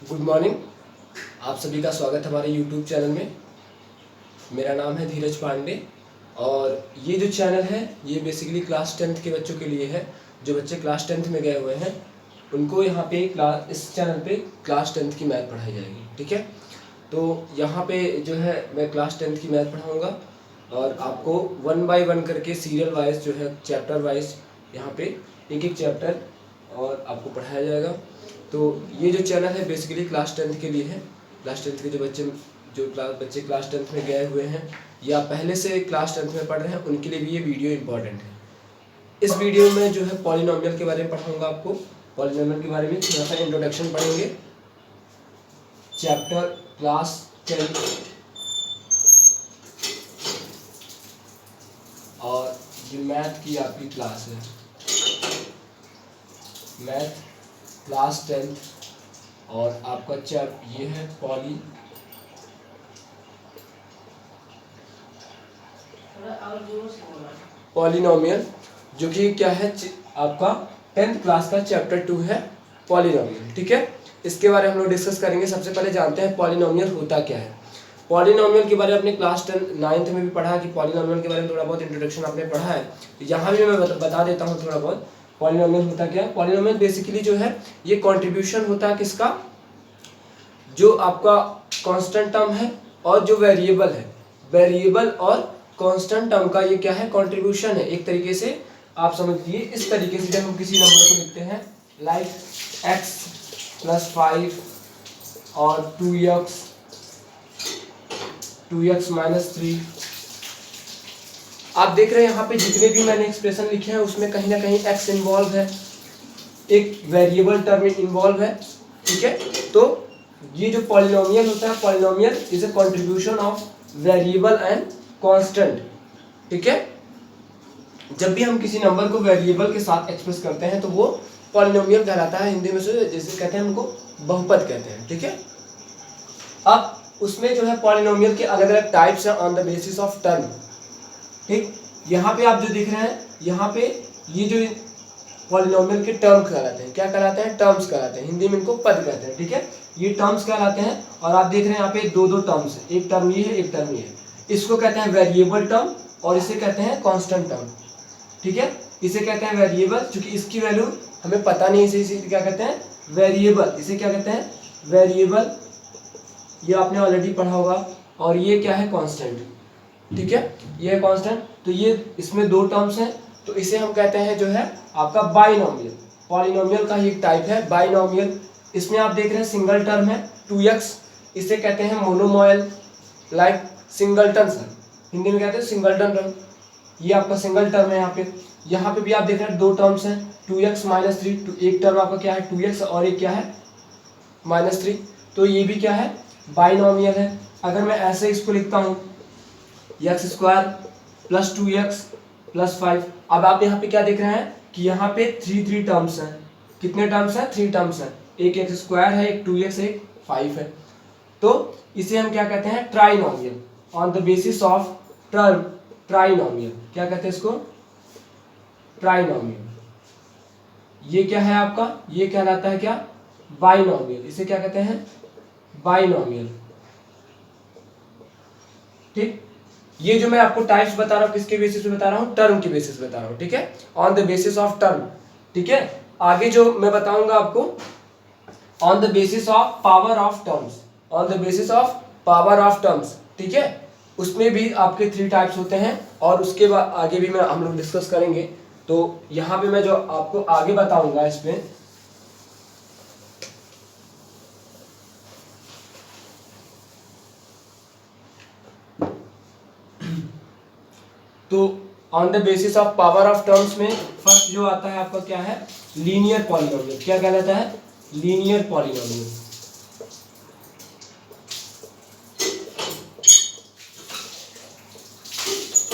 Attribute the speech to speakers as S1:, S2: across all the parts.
S1: Good morning. आप सभी का स्वागत है हमारे यूट्यूब चैनल में। मेरा नाम है धीरज पांडे और ये जो चैनल है ये बेसिकली क्लास 10th के बच्चों के लिए है। जो बच्चे क्लास 10th में गए हुए हैं उनको यहाँ पे इस चैनल पे क्लास 10th की मैथ पढ़ाई जाएगी, ठीक है। तो यहाँ पे जो है मैं क्लास 10th की मैथ पढ़ाऊँगा और आपको 1 बाय 1 करके सीरियल वाइज जो है चैप्टर वाइज यहाँ पे एक एक चैप्टर और आपको पढ़ाया जाएगा। तो ये जो चैनल है बेसिकली क्लास 10th के लिए है। क्लास 10th के जो बच्चे क्लास 10th में गए हुए हैं या पहले से क्लास 10th में पढ़ रहे हैं उनके लिए भी ये वीडियो इंपॉर्टेंट है। इस वीडियो में जो है पॉलिनोमियल के बारे में पढ़ाऊंगा आपको। पॉलिनोमियल के बारे में थोड़ा सा इंट्रोडक्शन पढ़ेंगे। चैप्टर क्लास 10 और ये मैथ की आपकी क्लास है, मैथ क्लास 10th और आपका ये है पॉलिनोमियल, जो कि क्या है आपका 10th क्लास का चैप्टर 2 है पॉलिनोमियल, ठीक है। इसके बारे में हम लोग डिस्कस करेंगे। सबसे पहले जानते हैं पॉलिनोमियल होता क्या है। पॉलिनोमियल के बारे में अपने क्लास 9th में भी पढ़ा कि पॉलिनोमियल के बारे में थोड़ा बहुत इंट्रोडक्शन आपने पढ़ा है। यहाँ भी मैं बता देता हूँ थोड़ा बहुत। पॉलिनोमियल होता क्या है। पॉलिनोमियल बेसिकली जो है ये कंट्रीब्यूशन होता है किसका, जो आपका कांस्टेंट टर्म है और जो वेरिएबल है, वेरिएबल और कांस्टेंट टर्म का ये क्या है, कंट्रीब्यूशन है। एक तरीके से आप समझिए इस तरीके से जब हम किसी नंबर को लिखते हैं लाइक x + 5 और 2x -3, आप देख रहे हैं यहाँ पे जितने भी मैंने एक्सप्रेशन लिखे हैं उसमें कहीं ना कहीं x इन्वॉल्व है, एक वेरिएबल टर्म इन्वॉल्व है, ठीक है। तो ये जो पॉलिनोमियल होता है, polynomial is a contribution of variable and constant, ठीक है। जब भी हम किसी नंबर को वेरिएबल के साथ एक्सप्रेस करते हैं तो वो पॉलिनोमियल कहलाता है। हिंदी में से जैसे कहते हैं हमको बहुपद कहते हैं, ठीक है। अब उसमें जो है पॉलिनोमियल के अलग अलग टाइप्स हैं on the basis of term, ठीक। यहाँ पे आप जो देख रहे हैं यहाँ पे ये जो पॉलिनोमियल के टर्म कहलाते हैं, क्या कहलाते हैं, टर्म्स कहलाते हैं। हिंदी में इनको पद कहते हैं, ठीक है। ये टर्म्स कहलाते हैं और आप देख रहे हैं यहाँ पे दो टर्म्स है, एक टर्म ये है एक टर्म ये है। इसको कहते हैं वेरिएबल टर्म और इसे कहते हैं कांस्टेंट टर्म, ठीक है। इसे कहते हैं वेरिएबल क्योंकि इसकी वैल्यू हमें पता नहीं है, इसे क्या कहते हैं, वेरिएबल। इसे क्या कहते हैं, वेरिएबल, ये आपने ऑलरेडी पढ़ा होगा। और ये क्या है, कांस्टेंट, ठीक है, ये है कांस्टेंट। तो ये इसमें दो टर्म्स हैं तो इसे हम कहते हैं जो है आपका बाइनोमियल। पॉलिनोमियल का ही एक टाइप है बाइनोमियल। इसमें आप देख रहे हैं सिंगल टर्म है 2x, इसे कहते हैं मोनोमोयल, लाइक सिंगलटन सर, हिंदी में कहते हैं सिंगलटन टर्म। ये आपका सिंगल टर्म है। यहाँ पे भी आप देख रहे हैं दो टर्म्स हैं 2x -3, एक टर्म आपका क्या है 2x और एक क्या है -3, तो ये भी क्या है, बाइनोमियल है। अगर मैं ऐसे इसको लिखता हूँ x² + 2x + 5, अब आप यहाँ पे क्या देख रहे हैं कि यहाँ पे 3 टर्म्स हैं। कितने टर्म्स हैं, 3 टर्म्स हैं, एक x² है, एक 2x, एक 5 है। तो इसे हम क्या कहते हैं, trinomial on the basis of term, trinomial. क्या कहते हैं इसको, ट्राइनोमियल। ये क्या है आपका, ये कहलाता है क्या, बाइनोमियल। इसे क्या कहते हैं, बाइनोमियल, ठीक। ये जो मैं आपको टाइप्स बता रहा हूँ किसके बेसिस पे बता रहा हूँ, टर्म के बेसिस पे बता रहा हूँ, ठीक है, on the basis of term, ठीक है। आगे जो मैं बताऊंगा आपको on the basis of power of terms, on the basis of power of terms, ठीक है। उसमें भी आपके 3 टाइप्स होते हैं और उसके बाद आगे भी हम लोग डिस्कस करेंगे। तो यहाँ पे मैं जो आपको आगे बताऊंगा इसमें, तो on the basis of power of terms में फर्स्ट जो आता है आपका क्या है, लीनियर पॉलिनोमियल। क्या कहलाता है, लीनियर पॉलिनोमियल।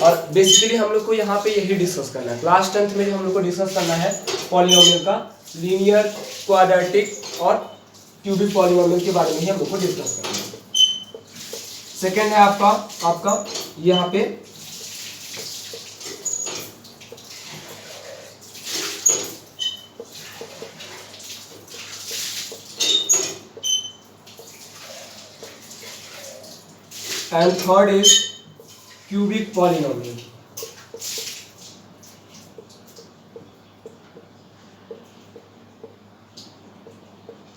S1: और बेसिकली हम लोग को यहाँ पे यही डिस्कस करना है। क्लास 10th में जो हम लोग को डिस्कस करना है पॉलिनोमियल का, लीनियर, क्वाड्रेटिक और क्यूबिक पॉलिनोमियल के बारे में ही हम लोग को डिस्कस करना है। सेकेंड है आपका यहाँ पे and third is cubic polynomial.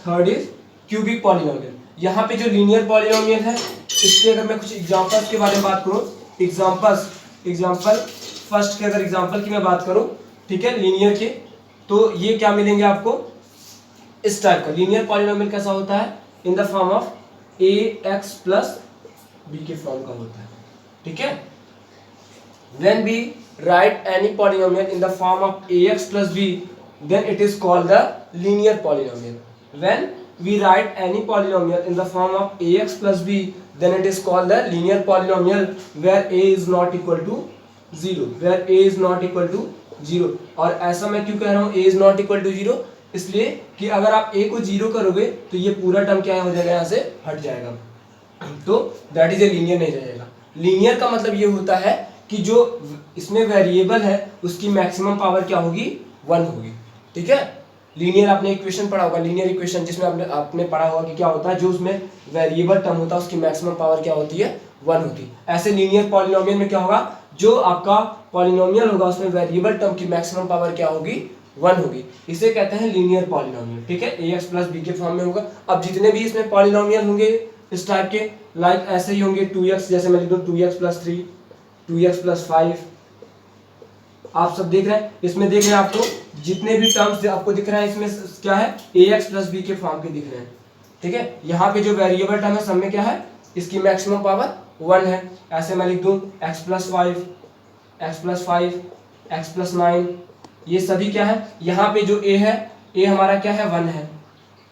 S1: Third is cubic polynomial. यहाँ पे जो लीनियर पॉलिनोमियल है इसके अगर मैं कुछ एग्जांपल्स के बारे में बात करूँ, एग्जांपल फर्स्ट के अगर एग्जांपल की मैं बात करूँ, ठीक है, लीनियर के, तो ये क्या मिलेंगे आपको इस टाइप का। लीनियर पॉलिनोमियल कैसा होता है, in the form of A X plus B के फॉर्म का होता है, ठीक है। When we write any polynomial in the form of ax plus b, then it is called the linear polynomial. When we write any polynomial in the form of ax plus b, then it is called the linear polynomial where a is not equal to 0, where a is not equal to 0। और ऐसा मैं क्यों कह रहा हूँ a is not equal to 0, इसलिए कि अगर आप a को 0 करोगे तो ये पूरा टर्म क्या हो जाएगा, यहाँ से हट जाएगा, तो दैट इज ए लीनियर नहीं रहेगा। लीनियर का मतलब ये होता है कि जो इसमें वेरिएबल है उसकी मैक्सिमम पावर क्या होगी, 1 होगी, ठीक है। लीनियर आपने इक्वेशन पढ़ा होगा, लीनियर इक्वेशन जिसमें आपने पढ़ा होगा कि क्या होता है, जो उसमें वेरिएबल टर्म होता है उसकी मैक्सिमम पावर क्या होती है, 1 होती है। ऐसे लीनियर पॉलिनोमियल में क्या होगा, जो आपका पॉलिनोमियल होगा उसमें वेरिएबल टर्म की मैक्सिमम पावर क्या होगी, 1 होगी। इसे कहते हैं लीनियर पॉलिनोमियल, ठीक है। ए एक्स प्लस बी के फॉर्म में होगा। अब जितने भी इसमें पॉलिनोमियल होंगे इस टाइप के, लाइक ऐसे ही होंगे 2x, जैसे मैं लिख दूं 2x प्लस 3, 2x प्लस 5, आप सब देख रहे हैं। इसमें देख रहे हैं आपको जितने भी टर्म्स आपको दिख रहे हैं इसमें क्या है, ax प्लस बी के फॉर्म के दिख रहे हैं, ठीक है। यहाँ पे जो वेरिएबल टर्म है सब में क्या है, इसकी मैक्सिमम पावर 1 है। ऐसे मैं लिख दूं x plus 5, x plus 5, x plus 9, ये सभी क्या है, यहाँ पे जो a है, a हमारा क्या है, 1 है,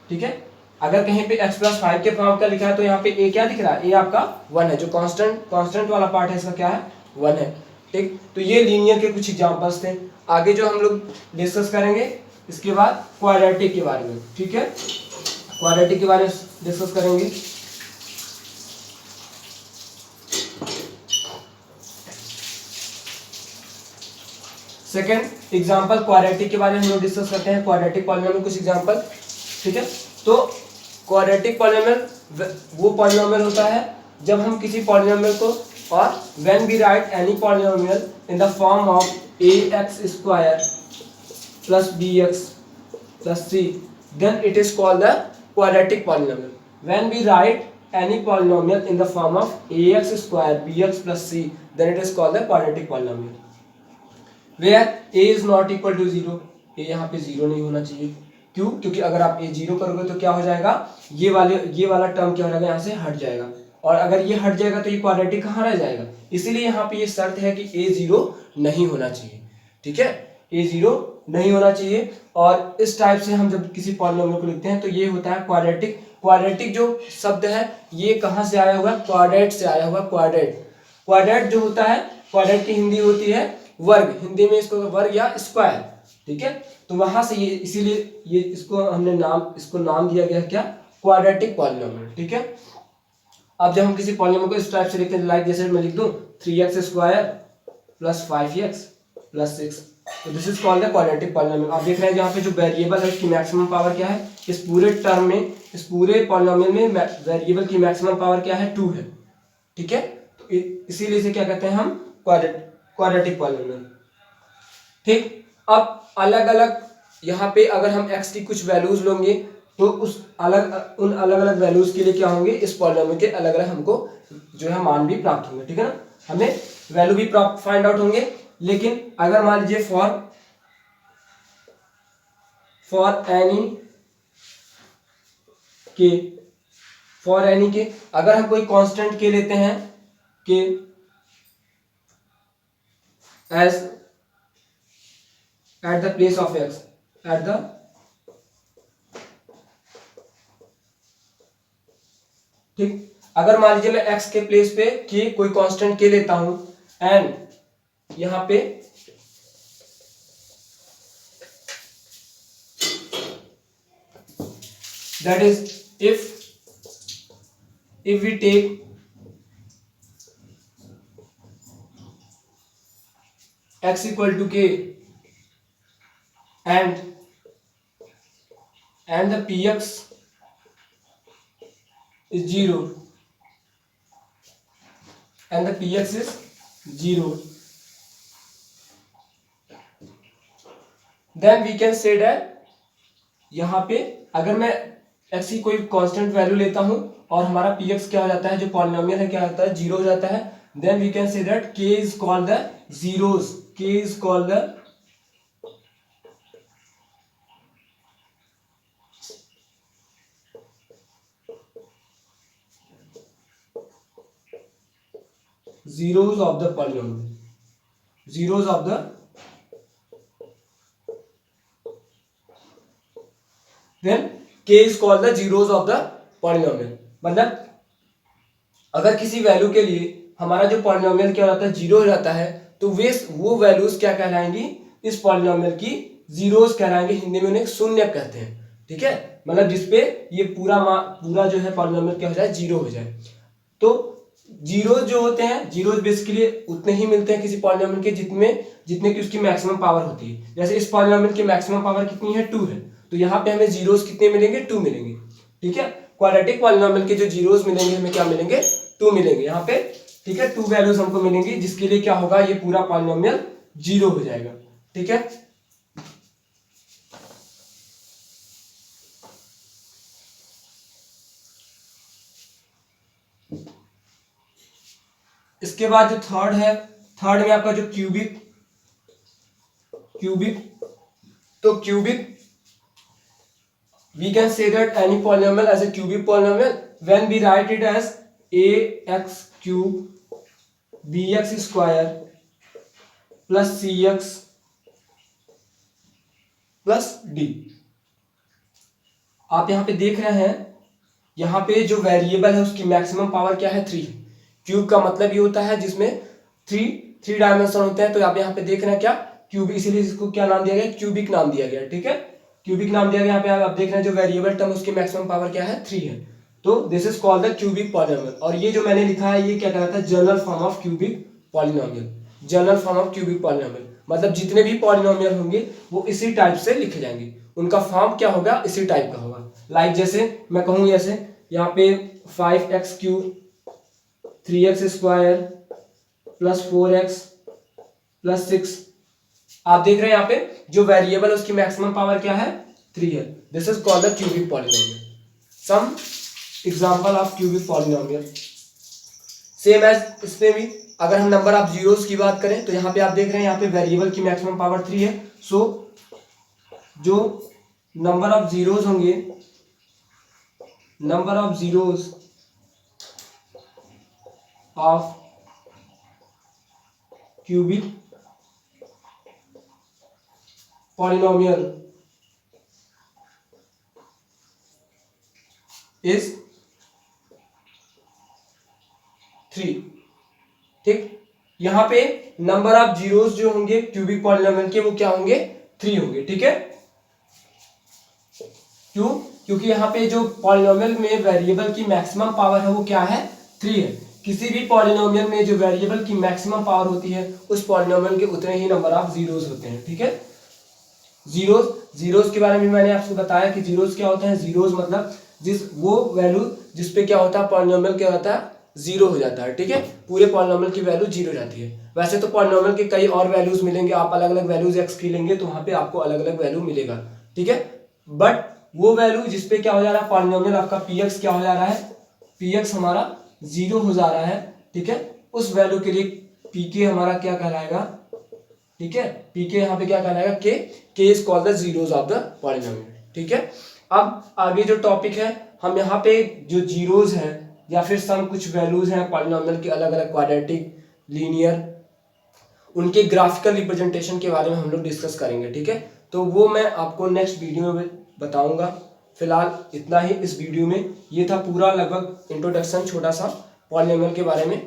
S1: ठीक है। अगर कहीं पे x प्लस 5 के फॉर्म का लिखा है तो यहाँ पे a क्या दिख रहा है, a आपका 1 है, जो कांस्टेंट वाला पार्ट है इसका क्या है, 1 है, ठीक। तो ये लीनियर के कुछ एग्जांपल्स थे। आगे जो हम लोग डिस्कस करेंगे इसके बाद क्वाड्रेटिक के बारे में, ठीक है, क्वाड्रेटिक के बारे में डिस्कस करेंगे। सेकेंड एग्जाम्पल क्वाड्रेटिक के बारे में हम लोग डिस्कस करते हैं, क्वाड्रेटिक पॉलिनोमियल कुछ एग्जाम्पल, ठीक है। तो क्वाड्रेटिक पॉलिनोमियल वो पॉलिनोमियल होता है जब हम किसी पॉलिनोमियल को, और when we write any polynomial in the form of ax square plus bx plus c, then it is called the quadratic polynomial. When we write any polynomial in the form of ax square bx plus c, then it is called the quadratic polynomial where a is not equal to 0। a यहाँ पे 0 नहीं होना चाहिए, क्यों, क्योंकि अगर आप a 0 करोगे तो क्या हो जाएगा, ये वाला टर्म क्या हो जाएगा, यहाँ से हट जाएगा, और अगर ये हट जाएगा तो ये क्वाड्रेटिक कहाँ रह जाएगा। इसीलिए यहाँ पे ये शर्त है कि a 0 नहीं होना चाहिए, ठीक है, a 0 नहीं होना चाहिए। और इस टाइप से हम जब किसी पॉलिनोमियल को लिखते हैं तो ये होता है क्वाड्रेटिक। क्वाड्रेटिक जो शब्द है ये कहाँ से आया हुआ, क्वाड्रेट से आया हुआ। क्वाड्रेट जो होता है, क्वाड्रेट की हिंदी होती है वर्ग, हिंदी में इसको वर्ग या स्क्वायर, ठीक है। तो वहां से ये, इसीलिए ये इसको हमने नाम दिया गया क्या, क्वाड्रेटिक पॉलिनोमियल, ठीक है। अब जब हम किसी पॉलिनोमियल को इस टाइप से लिखते हैं, लाइक जैसे मैं लिख दूं 3x square plus 5x plus 6, तो this is called the quadratic polynomial. आप देख रहे हैं यहाँ पे जो वेरिएबल है उसकी मैक्सिमम पावर क्या है, इस पूरे टर्म में, इस पूरे पॉलिनोमियल में वेरिएबल की मैक्सिमम पावर क्या है, 2 है, ठीक है। तो इसीलिए इसे क्या कहते हैं हम, क्वाड्रेटिक पॉलिनोमियल, ठीक। अब अलग अलग यहाँ पे अगर हम x की कुछ वैल्यूज लेंगे तो उन अलग अलग वैल्यूज के लिए क्या होंगे, इस पॉलिनोमियल के अलग अलग हमको जो है मान भी प्राप्त होंगे, ठीक है ना, हमें वैल्यू भी प्राप्त फाइंड आउट होंगे। लेकिन अगर मान लीजिए फॉर एनी के अगर हम कोई कांस्टेंट के लेते हैं के as at the place of x, ठीक। अगर मान लीजिए मैं x के प्लेस पे के कोई कांस्टेंट के लेता हूं, एंड यहां पे that is if we take x equal to k and the px is 0, and the px is 0, then we can say that यहाँ पे अगर मैं x की कोई कांस्टेंट वैल्यू लेता हूं और हमारा px क्या हो जाता है, जो पॉलिनोमियल है क्या होता है, 0 हो जाता है, then we can say that k is called the zeros, k is called the zeros of the polynomial, zeros of the, then k is called the zeros of the polynomial। मतलब अगर किसी वैल्यू के लिए हमारा जो polynomial क्या होता है, 0 हो जाता है, तो वो वैल्यूज क्या कहलाएंगी, इस पॉलिनोमियल की जीरोस कहलाएंगे, हिंदी में उन्हें शून्य कहते हैं। ठीक है, मतलब जिसपे ये पूरा जो है पॉलिनोमियल क्या हो जाए, 0 हो जाए। तो जीरोस जो होते हैं, जीरोस बेसिकली उतने ही मिलते हैं किसी पॉलिनोमियल के जितने की उसकी मैक्सिमम पावर होती है। जैसे इस पॉलिनोमियल की मैक्सिमम पावर कितनी है, 2 है, तो यहाँ पे हमें जीरोस कितने मिलेंगे, 2 मिलेंगे। ठीक है, क्वाड्रेटिक पॉलिनोमियल के जो जीरोस मिलेंगे हमें क्या मिलेंगे, 2 मिलेंगे यहाँ पे। ठीक है, 2 वैल्यूज हमको मिलेंगी, जिसके लिए क्या होगा, ये पूरा पॉलिनोमियल 0 हो जाएगा। ठीक है, इसके बाद जो थर्ड है, थर्ड में आपका जो क्यूबिक, तो cubic we can say that any polynomial as a cubic polynomial when we write it as ax cube bx square plus cx plus d। आप यहाँ पे देख रहे हैं, यहाँ पे जो वेरिएबल है उसकी मैक्सिमम पावर क्या है, 3। क्यूब का मतलब ये होता है जिसमें थ्री डायमेंशन होते हैं, तो आप यहाँ पे देख रहे हैं क्या, क्यूब, इसीलिए इसको क्या नाम दिया गया, क्यूबिक नाम दिया गया। ठीक है, क्यूबिक नाम दिया गया। यहाँ पे आप देख रहे हैं जो वेरिएबल टर्म उसकी मैक्सिमम पावर क्या है, 3 है, तो this is called the cubic polynomial. और ये जो मैंने लिखा है ये क्या कहलाता है, general form of cubic polynomial. General form of cubic polynomial मतलब जितने भी पॉलिनोमियल होंगे वो इसी टाइप से लिखे जाएंगे, उनका फॉर्म क्या होगा, इसी टाइप का होगा। लाइक जैसे मैं कहूँ, जैसे यहाँ पे 5x cube 3x square plus 4x plus 6, आप देख रहे हैं यहाँ पे जो वेरिएबल है उसकी मैक्सिमम पावर क्या है, 3 है। This is called the cubic polynomial. Some example of cubic polynomial same as इसमें भी, अगर हम नंबर ऑफ जीरोस की बात करें तो यहाँ पे आप देख रहे हैं यहाँ पे वेरिएबल की मैक्सिमम पावर 3 है। सो जो नंबर ऑफ जीरोस होंगे, number of zeros of cubic polynomial is 3। ठीक, यहां पे नंबर ऑफ जीरोस जो होंगे क्यूबिक पॉलिनोमियल के वो क्या होंगे, 3 होंगे। ठीक है, क्यों, क्योंकि यहाँ पे जो पॉलिनोमियल में वेरिएबल की मैक्सिमम पावर है वो क्या है, 3 है। किसी भी पॉलिनोमियल में जो वेरिएबल की मैक्सिमम पावर होती है उस पॉलिनोमियल के उतने ही नंबर ऑफ जीरोस होते हैं। ठीक है, जीरोस के बारे में मैंने आपको बताया कि जीरोस क्या होते हैं। जीरोस मतलब वो वैल्यू जिसपे क्या होता है, पॉलिनोमियल क्या होता है, 0 हो जाता है। ठीक है, पूरे पॉलिनोमियल की वैल्यू 0 हो जाती है। वैसे तो पॉलिनोमियल के कई और वैल्यूज मिलेंगे, आप अलग अलग वैल्यूज एक्स की लेंगे तो वहां पे आपको अलग अलग वैल्यू मिलेगा। ठीक है, बट वो वैल्यू जिसपे क्या हो जा रहा है, पॉलिनोमियल आपका px क्या हो जा रहा है, px हमारा 0 हो जा रहा है। ठीक है, उस वैल्यू के लिए pk हमारा क्या कहलाएगा, ठीक है, pk यहाँ पे क्या कहलाएगा, k is called the zeros of the polynomial. ठीक है, अब आगे जो टॉपिक है, हम यहाँ पे जो जीरोस है या फिर सम कुछ वैल्यूज हैं पॉलिनोमियल के, अलग अलग क्वाड्रेटिक, लीनियर, उनके ग्राफिकल रिप्रेजेंटेशन के बारे में हम लोग डिस्कस करेंगे। ठीक है, तो वो मैं आपको नेक्स्ट वीडियो में बताऊंगा। फिलहाल इतना ही इस वीडियो में। ये था पूरा लगभग इंट्रोडक्शन छोटा सा पॉलिनोमियल के बारे में,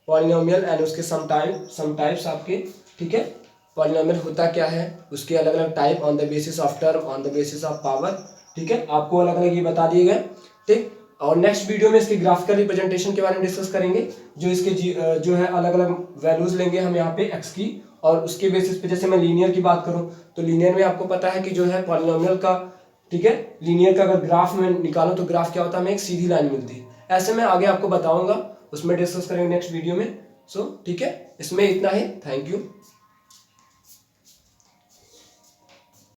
S1: पॉलिनोमियल एंड उसके सम टाइप्स आपके। ठीक है, पॉलिनोमियल होता क्या है, उसके अलग अलग type, on the basis of term, on the basis of power. ठीक है, आपको अलग अलग ये बता दिए गए। ठीक, और नेक्स्ट वीडियो में इसके ग्राफिकल रिप्रेजेंटेशन के बारे में डिस्कस करेंगे, जो इसके जो है अलग अलग वैल्यूज लेंगे हम यहाँ पे एक्स की, और उसके बेसिस पे, जैसे मैं लीनियर की बात करूँ तो लीनियर में आपको पता है कि जो है पॉलिनोमियल का, ठीक है, लीनियर का अगर ग्राफ में निकालो तो ग्राफ क्या होता है, हमें एक सीधी लाइन मिलती है। ऐसे मैं आगे आपको बताऊंगा, उसमें डिस्कस करेंगे नेक्स्ट वीडियो में। सो ठीक है, इसमें इतना ही। Thank you.